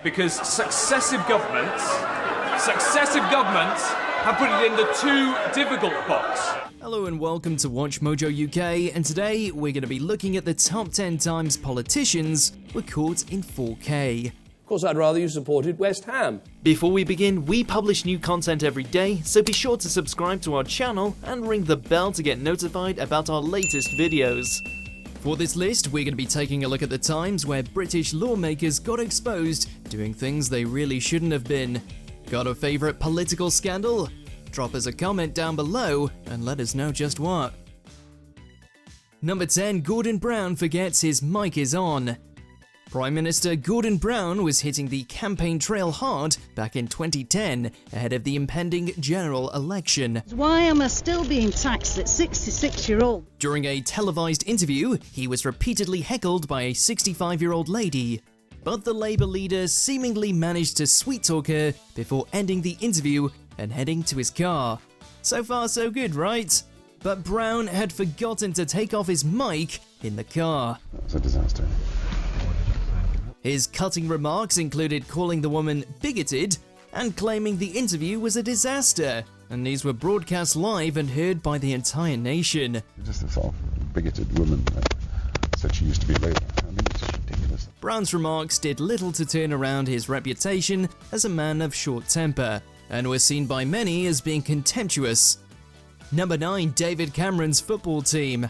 because successive governments have put it in the too difficult box. Hello and welcome to WatchMojo UK, and today we're going to be looking at the top 10 times politicians were caught in 4K. Of course, I'd rather you supported West Ham. Before we begin, we publish new content every day, so be sure to subscribe to our channel and ring the bell to get notified about our latest videos. For this list, we're going to be taking a look at the times where British lawmakers got exposed doing things they really shouldn't have been. Got a favourite political scandal? Drop us a comment down below and let us know just what. Number 10, Gordon Brown forgets his mic is on. Prime Minister Gordon Brown was hitting the campaign trail hard back in 2010 ahead of the impending general election. Why am I still being taxed at 66-year-old? During a televised interview, he was repeatedly heckled by a 65-year-old lady. But the Labour leader seemingly managed to sweet-talk her before ending the interview and heading to his car. So far so good, right? But Brown had forgotten to take off his mic in the car. That was a disaster. His cutting remarks included calling the woman bigoted and claiming the interview was a disaster, and these were broadcast live and heard by the entire nation. Just a sort of bigoted woman that said she used to be Labour. I mean, it's just ridiculous. Brown's remarks did little to turn around his reputation as a man of short temper, and were seen by many as being contemptuous. Number 9, David Cameron's football team.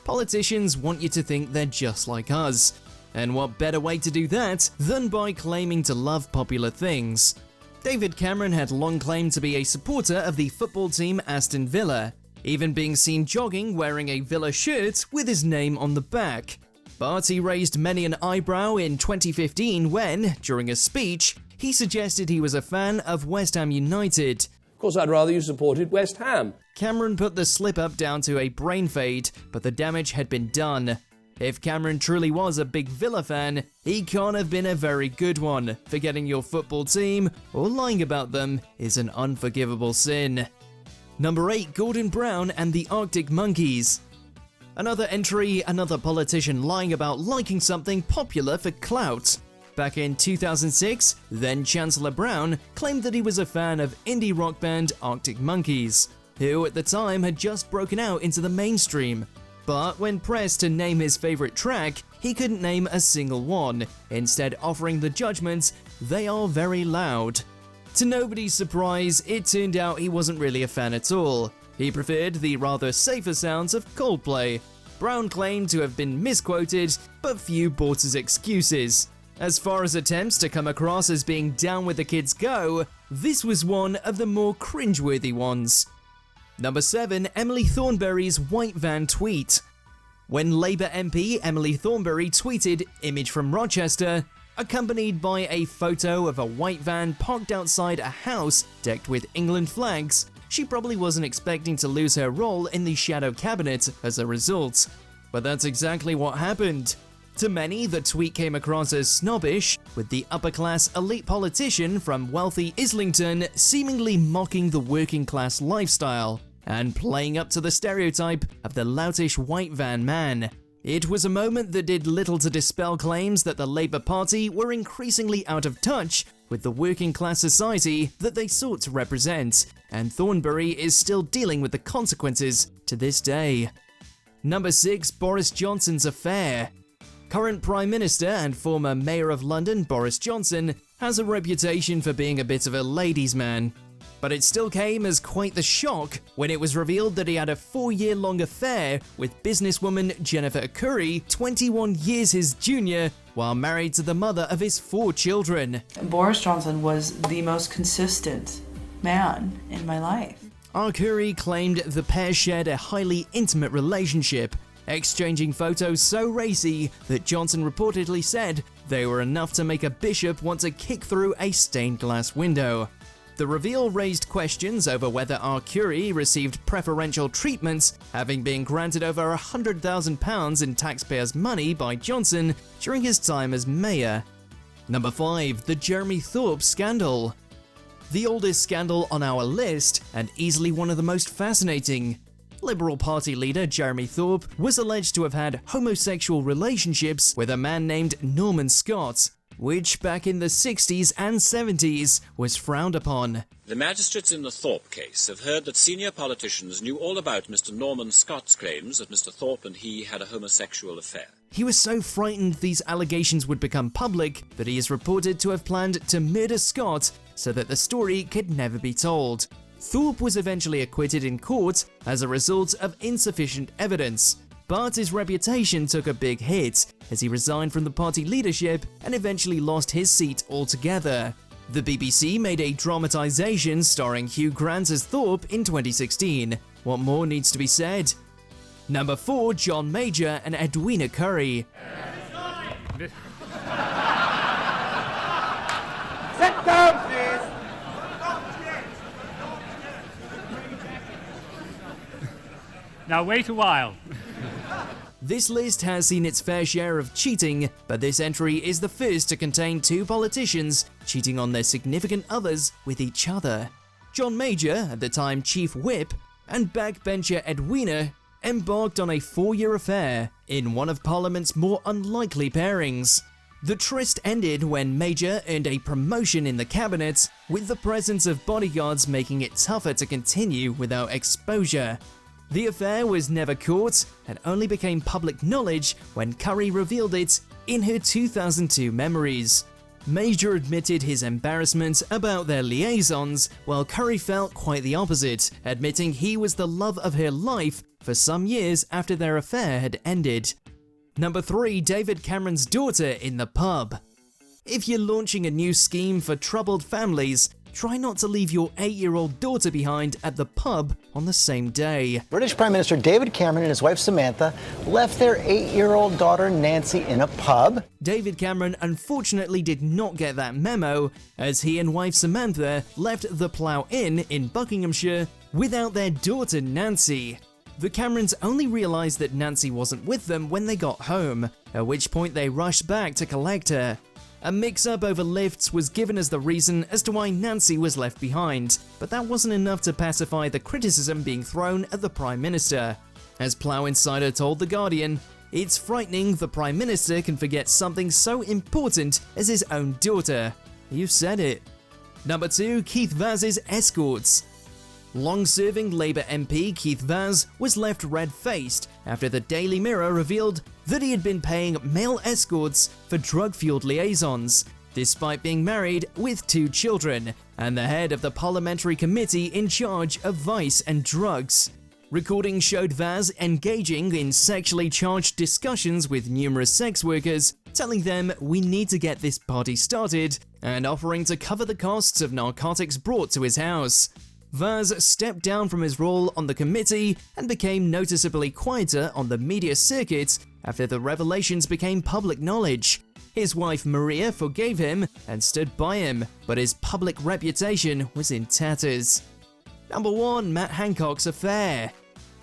Politicians want you to think they're just like us. And what better way to do that than by claiming to love popular things? David Cameron had long claimed to be a supporter of the football team Aston Villa, even being seen jogging wearing a Villa shirt with his name on the back. But he raised many an eyebrow in 2015 when, during a speech, he suggested he was a fan of West Ham United. Of course, I'd rather you supported West Ham. Cameron put the slip-up down to a brain fade, but the damage had been done. If Cameron truly was a big Villa fan, he can't have been a very good one. Forgetting your football team or lying about them is an unforgivable sin. Number 8, Gordon Brown and the Arctic Monkeys. Another entry, another politician lying about liking something popular for clout. Back in 2006, then Chancellor Brown claimed that he was a fan of indie rock band Arctic Monkeys, who at the time had just broken out into the mainstream. But when pressed to name his favorite track, he couldn't name a single one, instead offering the judgment, "They are very loud." To nobody's surprise, it turned out he wasn't really a fan at all. He preferred the rather safer sounds of Coldplay. Brown claimed to have been misquoted, but few bought his excuses. As far as attempts to come across as being down with the kids go, this was one of the more cringeworthy ones. Number 7, Emily Thornberry's white van tweet. When Labour MP Emily Thornberry tweeted "image from Rochester," accompanied by a photo of a white van parked outside a house decked with England flags, she probably wasn't expecting to lose her role in the shadow cabinet as a result. But that's exactly what happened. To many, the tweet came across as snobbish, with the upper-class elite politician from wealthy Islington seemingly mocking the working-class lifestyle and playing up to the stereotype of the loutish white van man. It was a moment that did little to dispel claims that the Labour Party were increasingly out of touch with the working-class society that they sought to represent, and Thornberry is still dealing with the consequences to this day. Number 6, Boris Johnson's affair. Current Prime Minister and former Mayor of London, Boris Johnson, has a reputation for being a bit of a ladies' man. But it still came as quite the shock when it was revealed that he had a 4-year-long affair with businesswoman Jennifer Curry, 21 years his junior, while married to the mother of his 4 children. Boris Johnson was the most consistent man in my life. Curry claimed the pair shared a highly intimate relationship, exchanging photos so racy that Johnson reportedly said they were enough to make a bishop want to kick through a stained glass window. The reveal raised questions over whether Curry received preferential treatments, having been granted over £100,000 in taxpayers' money by Johnson during his time as mayor. Number 5, the Jeremy Thorpe scandal. The oldest scandal on our list, and easily one of the most fascinating. Liberal Party leader Jeremy Thorpe was alleged to have had homosexual relationships with a man named Norman Scott. which back in the 60s and 70s was frowned upon. The magistrates in the Thorpe case have heard that senior politicians knew all about Mr. Norman Scott's claims that Mr. Thorpe and he had a homosexual affair. He was so frightened these allegations would become public that he is reported to have planned to murder Scott so that the story could never be told. Thorpe was eventually acquitted in court as a result of insufficient evidence, but his reputation took a big hit as he resigned from the party leadership and eventually lost his seat altogether. The BBC made a dramatization starring Hugh Grant as Thorpe in 2016. What more needs to be said? Number 4, John Major and Edwina Currie. Sit down, please. Now wait a while. This list has seen its fair share of cheating, but this entry is the first to contain 2 politicians cheating on their significant others with each other. John Major, at the time Chief Whip, and backbencher Edwina embarked on a 4-year affair in one of Parliament's more unlikely pairings. The tryst ended when Major earned a promotion in the cabinet, with the presence of bodyguards making it tougher to continue without exposure. The affair was never caught and only became public knowledge when Currie revealed it in her 2002 memoirs. Major admitted his embarrassment about their liaisons, while Currie felt quite the opposite, admitting he was the love of her life for some years after their affair had ended. Number 3, David Cameron's daughter in the pub. If you're launching a new scheme for troubled families, try not to leave your 8-year-old daughter behind at the pub on the same day. British Prime Minister David Cameron and his wife Samantha left their 8-year-old daughter Nancy in a pub. David Cameron unfortunately did not get that memo, as he and wife Samantha left the Plough Inn in Buckinghamshire without their daughter Nancy. The Camerons only realised that Nancy wasn't with them when they got home, at which point they rushed back to collect her. A mix-up over lifts was given as the reason as to why Nancy was left behind, but that wasn't enough to pacify the criticism being thrown at the Prime Minister. As Plough Insider told The Guardian, "It's frightening the Prime Minister can forget something so important as his own daughter." You said it. Number 2, Keith Vaz's escorts. Long-serving Labour MP Keith Vaz was left red-faced after the Daily Mirror revealed that he had been paying male escorts for drug-fueled liaisons, despite being married with 2 children and the head of the parliamentary committee in charge of vice and drugs. Recordings showed Vaz engaging in sexually charged discussions with numerous sex workers, telling them we need to get this party started, and offering to cover the costs of narcotics brought to his house. Vaz stepped down from his role on the committee and became noticeably quieter on the media circuit after the revelations became public knowledge. His wife Maria forgave him and stood by him, but his public reputation was in tatters. Number 1, Matt Hancock's affair.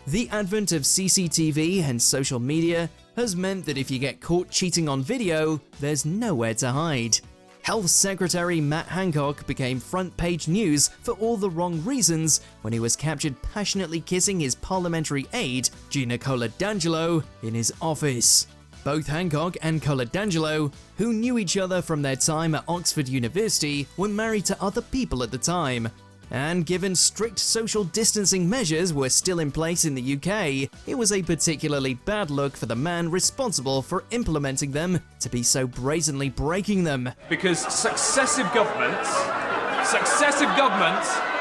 The advent of CCTV and social media has meant that if you get caught cheating on video, there's nowhere to hide. Health Secretary Matt Hancock became front-page news for all the wrong reasons when he was captured passionately kissing his parliamentary aide, Gina Coladangelo, in his office. Both Hancock and Coladangelo, who knew each other from their time at Oxford University, were married to other people at the time. And given strict social distancing measures were still in place in the UK, it was a particularly bad look for the man responsible for implementing them to be so brazenly breaking them. Because successive governments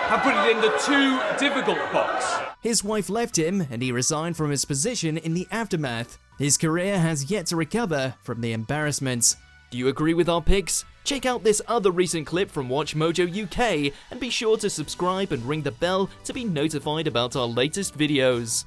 have put it in the too difficult box. His wife left him and he resigned from his position in the aftermath. His career has yet to recover from the embarrassment. Do you agree with our picks? Check out this other recent clip from WatchMojo UK and be sure to subscribe and ring the bell to be notified about our latest videos.